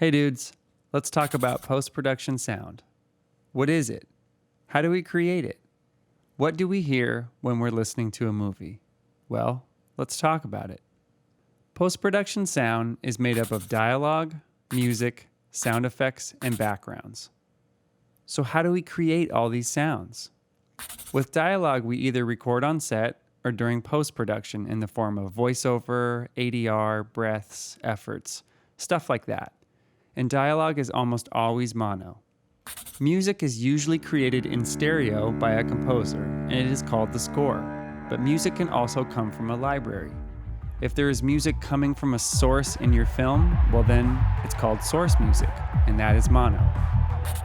Hey dudes, let's talk about post-production sound. What is it? How do we create it? What do we hear when we're listening to a movie? Well, let's talk about it. Post-production sound is made up of dialogue, music, sound effects, and backgrounds. So how do we create all these sounds? With dialogue, we either record on set or during post-production in the form of voiceover, ADR, breaths, efforts, stuff like that. And dialogue is almost always mono. Music is usually created in stereo by a composer, and it is called the score. But music can also come from a library. If there is music coming from a source in your film, well then, it's called source music, and that is mono.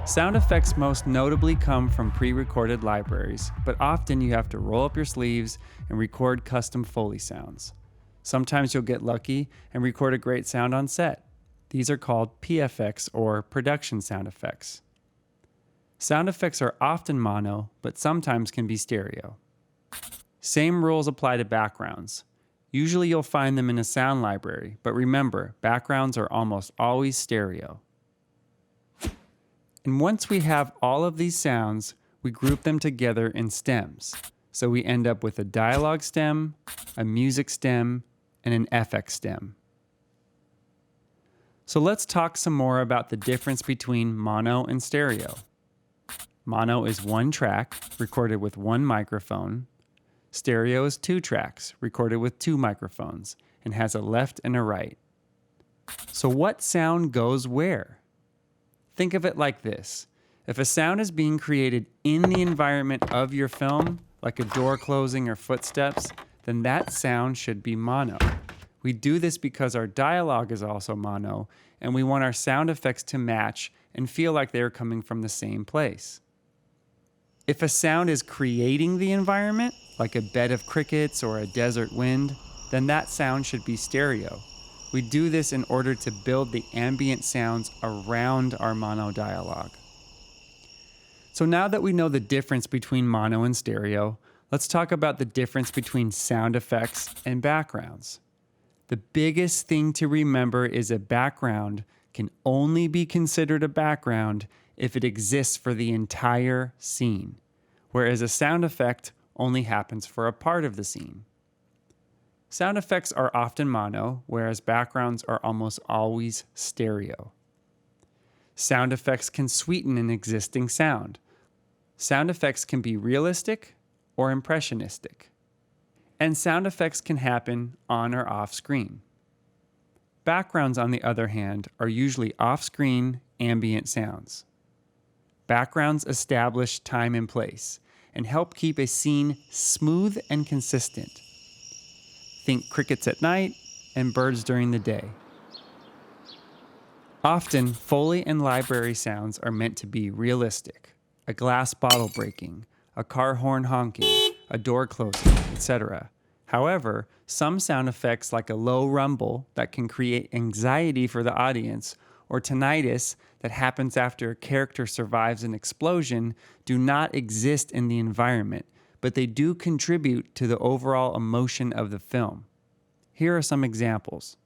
Sound effects most notably come from pre-recorded libraries, but often you have to roll up your sleeves and record custom Foley sounds. Sometimes you'll get lucky and record a great sound on set. These are called PFX or production sound effects. Sound effects are often mono, but sometimes can be stereo. Same rules apply to backgrounds. Usually you'll find them in a sound library, but remember, backgrounds are almost always stereo. And once we have all of these sounds, we group them together in stems. So we end up with a dialogue stem, a music stem, and an FX stem. So let's talk some more about the difference between mono and stereo. Mono is one track, recorded with one microphone. Stereo is two tracks, recorded with two microphones, and has a left and a right. So what sound goes where? Think of it like this. If a sound is being created in the environment of your film, like a door closing or footsteps, then that sound should be mono. We do this because our dialogue is also mono, and we want our sound effects to match and feel like they are coming from the same place. If a sound is creating the environment, like a bed of crickets or a desert wind, then that sound should be stereo. We do this in order to build the ambient sounds around our mono dialogue. So now that we know the difference between mono and stereo, let's talk about the difference between sound effects and backgrounds. The biggest thing to remember is a background can only be considered a background if it exists for the entire scene, whereas a sound effect only happens for a part of the scene. Sound effects are often mono, whereas backgrounds are almost always stereo. Sound effects can sweeten an existing sound. Sound effects can be realistic or impressionistic. And sound effects can happen on or off screen. Backgrounds, on the other hand, are usually off-screen ambient sounds. Backgrounds establish time and place and help keep a scene smooth and consistent. Think crickets at night and birds during the day. Often, Foley and library sounds are meant to be realistic. A glass bottle breaking, a car horn honking, a door closing, etc. However, some sound effects like a low rumble that can create anxiety for the audience or tinnitus that happens after a character survives an explosion do not exist in the environment, but they do contribute to the overall emotion of the film. Here are some examples.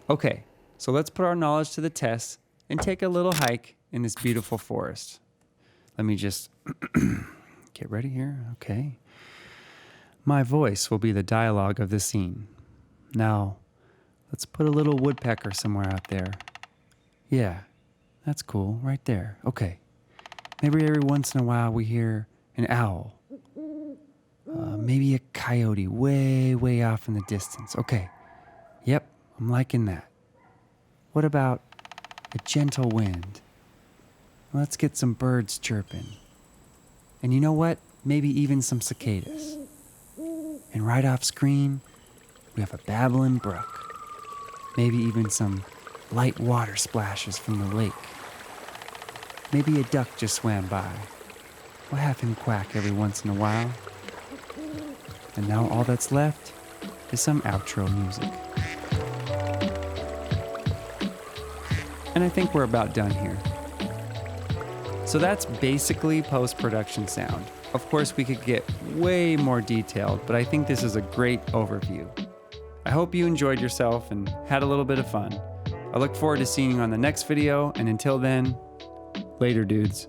Okay, so let's put our knowledge to the test and take a little hike in this beautiful forest. Let me just get ready here. Okay. My voice will be the dialogue of the scene. Now, let's put a little woodpecker somewhere out there. Yeah, that's cool, right there. Okay. Maybe every once in a while we hear an owl. Maybe a coyote way, way off in the distance. Okay. Yep. I'm liking that. What about a gentle wind? Let's get some birds chirping. And you know what? Maybe even some cicadas. And right off screen, we have a babbling brook. Maybe even some light water splashes from the lake. Maybe a duck just swam by. We'll have him quack every once in a while. And now all that's left is some outro music. And I think we're about done here. So that's basically post-production sound. Of course, we could get way more detailed, but I think this is a great overview. I hope you enjoyed yourself and had a little bit of fun. I look forward to seeing you on the next video, and until then, later dudes.